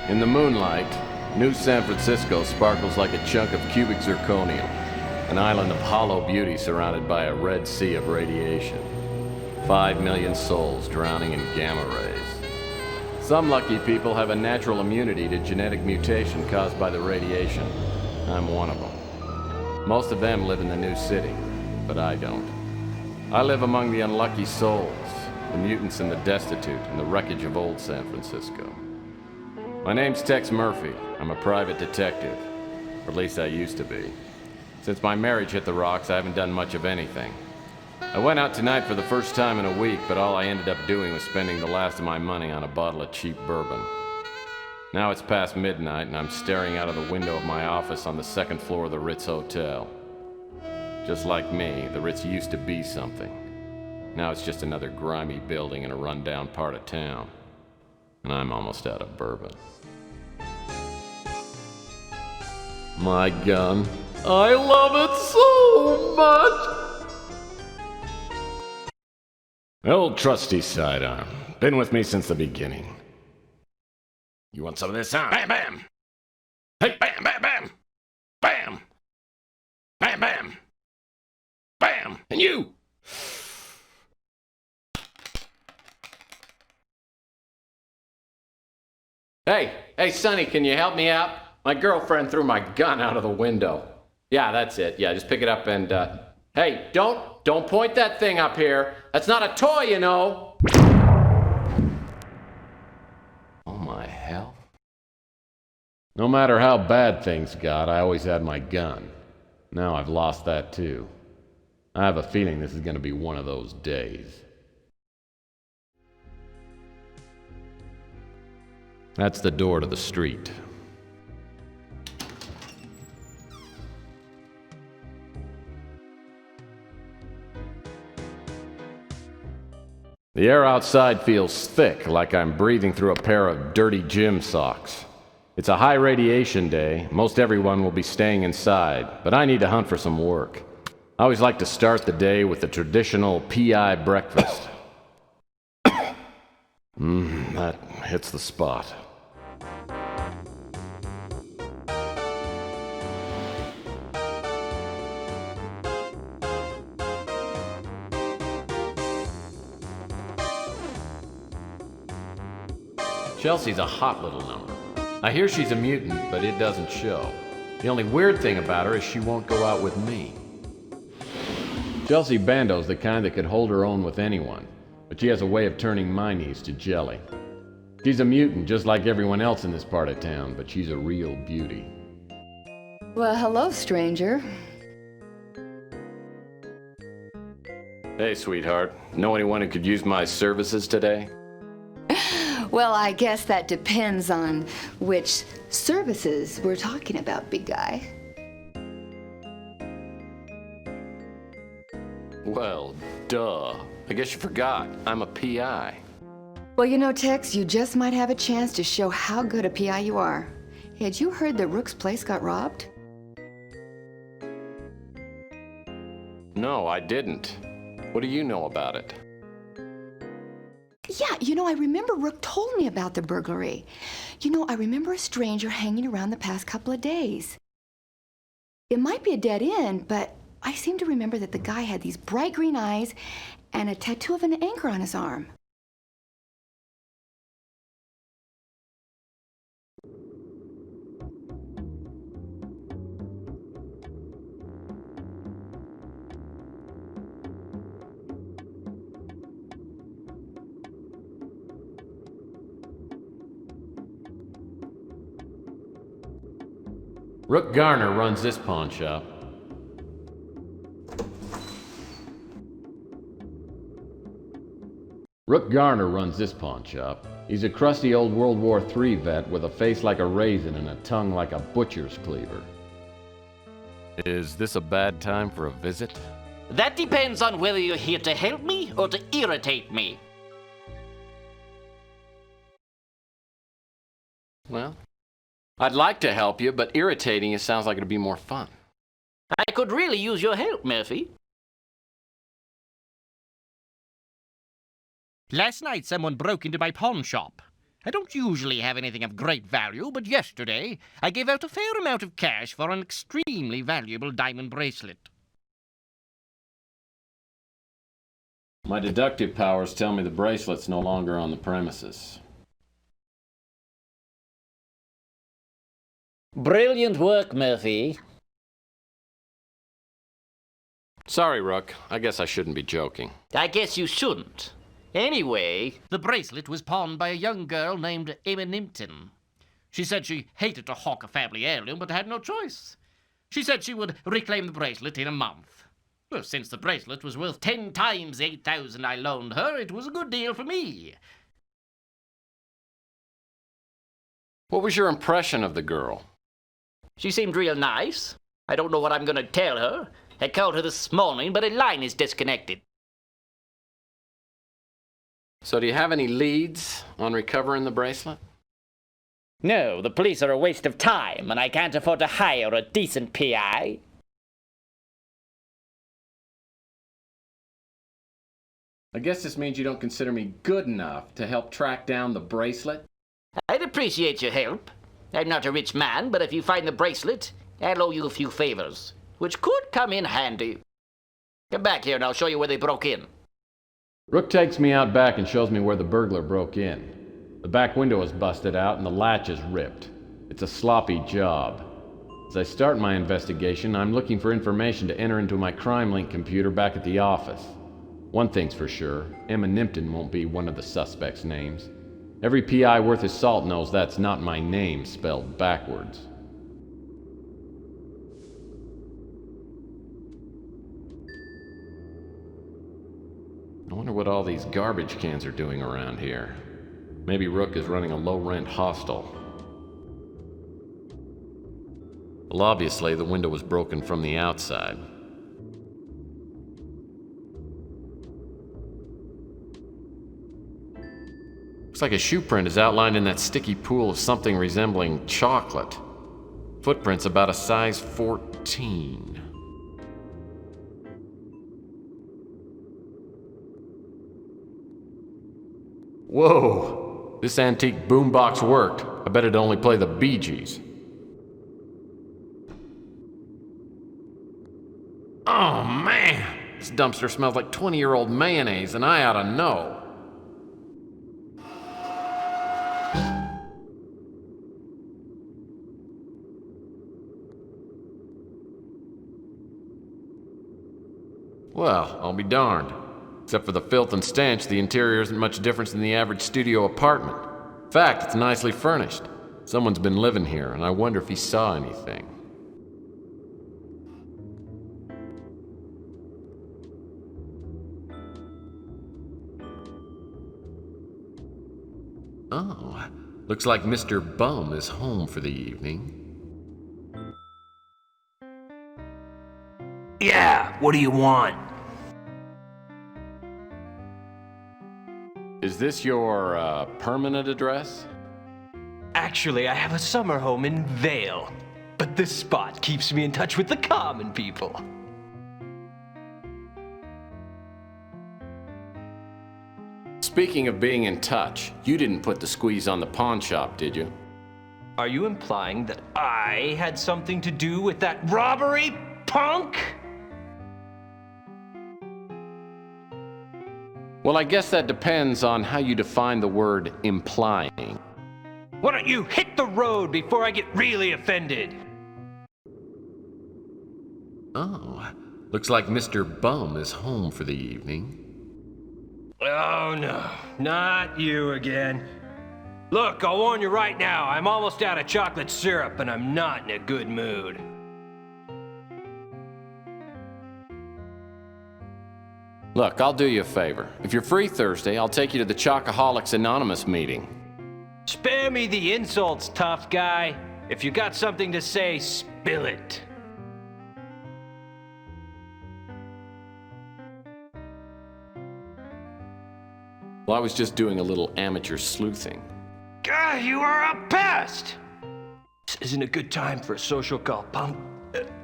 In the moonlight, New San Francisco sparkles like a chunk of cubic zirconium, an island of hollow beauty surrounded by a red sea of radiation. 5 million souls drowning in gamma rays. Some lucky people have a natural immunity to genetic mutation caused by the radiation. I'm one of them. Most of them live in the new city, but I don't. I live among the unlucky souls, the mutants and the destitute, and the wreckage of old San Francisco. My name's Tex Murphy. I'm a private detective. Or at least I used to be. Since my marriage hit the rocks, I haven't done much of anything. I went out tonight for the first time in a week, but all I ended up doing was spending the last of my money on a bottle of cheap bourbon. Now it's past midnight, and I'm staring out of the window of my office on the second floor of the Ritz Hotel. Just like me, the Ritz used to be something. Now it's just another grimy building in a rundown part of town. And I'm almost out of bourbon. My gun. I love it so much! Old trusty sidearm. Been with me since the beginning. You want some of this, huh? Bam, bam! Hey, bam, bam, bam! Bam! Bam, bam! Bam! And you! Hey, Sonny, can you help me out? My girlfriend threw my gun out of the window. Yeah, that's it. Yeah, just pick it up and, hey, don't point that thing up here. That's not a toy, you know. Oh, my hell. No matter how bad things got, I always had my gun. Now I've lost that, too. I have a feeling this is going to be one of those days. That's the door to the street. The air outside feels thick, like I'm breathing through a pair of dirty gym socks. It's a high radiation day. Most everyone will be staying inside, but I need to hunt for some work. I always like to start the day with the traditional PI breakfast. That hits the spot. Chelsea's a hot little number. I hear she's a mutant, but it doesn't show. The only weird thing about her is she won't go out with me. Chelsea Bando's the kind that could hold her own with anyone, but she has a way of turning my niece to jelly. She's a mutant just like everyone else in this part of town, but she's a real beauty. Well, hello, stranger. Hey, sweetheart. Know anyone who could use my services today? Well, I guess that depends on which services we're talking about, big guy. Well, duh. I guess you forgot. I'm a PI. Well, you know, Tex, you just might have a chance to show how good a PI you are. Had you heard that Rook's place got robbed? No, I didn't. What do you know about it? Yeah, you know, I remember Rook told me about the burglary. You know, I remember a stranger hanging around the past couple of days. It might be a dead end, but I seem to remember that the guy had these bright green eyes and a tattoo of an anchor on his arm. Rook Garner runs this pawn shop. Rook Garner runs this pawn shop. He's a crusty old World War III vet with a face like a raisin and a tongue like a butcher's cleaver. Is this a bad time for a visit? That depends on whether you're here to help me or to irritate me. Well, I'd like to help you, but irritating you sounds like it'd be more fun. I could really use your help, Murphy. Last night, someone broke into my pawn shop. I don't usually have anything of great value, but yesterday I gave out a fair amount of cash for an extremely valuable diamond bracelet. My deductive powers tell me the bracelet's no longer on the premises. Brilliant work, Murphy. Sorry, Rook. I guess I shouldn't be joking. I guess you shouldn't. Anyway, the bracelet was pawned by a young girl named Emma Nimpton. She said she hated to hawk a family heirloom, but had no choice. She said she would reclaim the bracelet in a month. Well, since the bracelet was worth 10 times 8,000 I loaned her, it was a good deal for me. What was your impression of the girl? She seemed real nice. I don't know what I'm going to tell her. I called her this morning, but a line is disconnected. So do you have any leads on recovering the bracelet? No, the police are a waste of time, and I can't afford to hire a decent PI. I guess this means you don't consider me good enough to help track down the bracelet? I'd appreciate your help. I'm not a rich man, but if you find the bracelet, I'll owe you a few favors, which could come in handy. Come back here and I'll show you where they broke in. Rook takes me out back and shows me where the burglar broke in. The back window is busted out and the latch is ripped. It's a sloppy job. As I start my investigation, I'm looking for information to enter into my crime-link computer back at the office. One thing's for sure, Emma Nimpton won't be one of the suspects' names. Every PI worth his salt knows that's not my name spelled backwards. I wonder what all these garbage cans are doing around here. Maybe Rook is running a low-rent hostel. Well, obviously, the window was broken from the outside. Looks like a shoe print is outlined in that sticky pool of something resembling chocolate. Footprints about a size 14. Whoa! This antique boombox worked. I bet it'd only play the Bee Gees. Oh man! This dumpster smells like 20-year-old mayonnaise, and I ought to know. Well, I'll be darned. Except for the filth and stench, the interior isn't much different than the average studio apartment. In fact, it's nicely furnished. Someone's been living here, and I wonder if he saw anything. Oh, looks like Mr. Bum is home for the evening. Yeah, what do you want? Is this your, permanent address? Actually, I have a summer home in Vale, but this spot keeps me in touch with the common people. Speaking of being in touch, you didn't put the squeeze on the pawn shop, did you? Are you implying that I had something to do with that robbery, punk? Well, I guess that depends on how you define the word implying. Why don't you hit the road before I get really offended? Oh, looks like Mr. Bum is home for the evening. Oh no, not you again. Look, I'll warn you right now, I'm almost out of chocolate syrup and I'm not in a good mood. Look, I'll do you a favor. If you're free Thursday, I'll take you to the Chocoholics Anonymous meeting. Spare me the insults, tough guy. If you got something to say, spill it. Well, I was just doing a little amateur sleuthing. God, you are a pest! This isn't a good time for a social call, punk.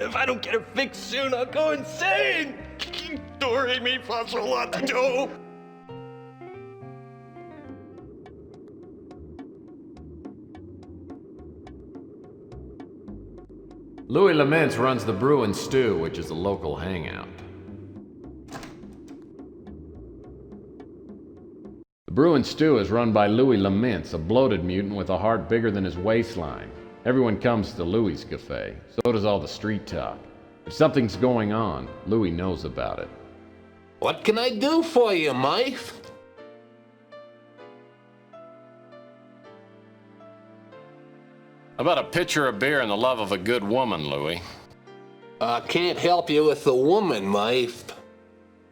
If I don't get her fixed soon, I'll go insane! Dory me paso lato. Louis Lamintz runs the Brew and Stew, which is a local hangout. The Brew and Stew is run by Louis Lamintz, a bloated mutant with a heart bigger than his waistline. Everyone comes to Louis' cafe. So does all the street talk. If something's going on, Louis knows about it. What can I do for you, Mike? About a pitcher of beer and the love of a good woman, Louis. I can't help you with the woman, Mike.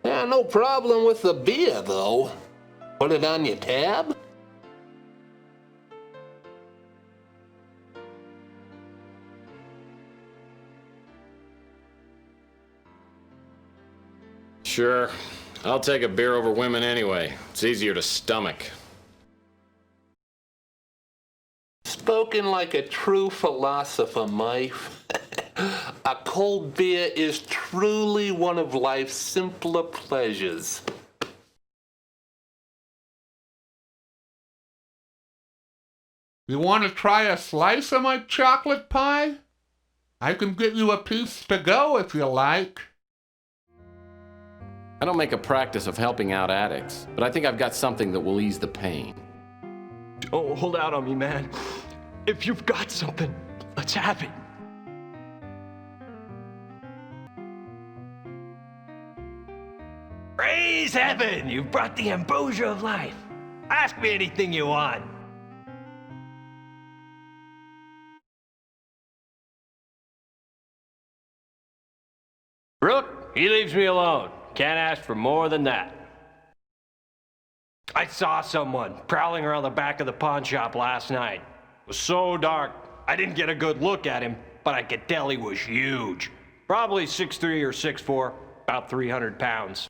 Yeah, no problem with the beer, though. Put it on your tab? Sure. I'll take a beer over women anyway. It's easier to stomach. Spoken like a true philosopher, Mike. A cold beer is truly one of life's simpler pleasures. You want to try a slice of my chocolate pie? I can get you a piece to go if you like. I don't make a practice of helping out addicts, but I think I've got something that will ease the pain. Oh, hold out on me, man. If you've got something, let's have it. Praise heaven! You've brought the ambrosia of life. Ask me anything you want. Brooke, he leaves me alone. Can't ask for more than that. I saw someone prowling around the back of the pawn shop last night. It was so dark, I didn't get a good look at him, but I could tell he was huge. Probably 6'3" or 6'4", about 300 pounds.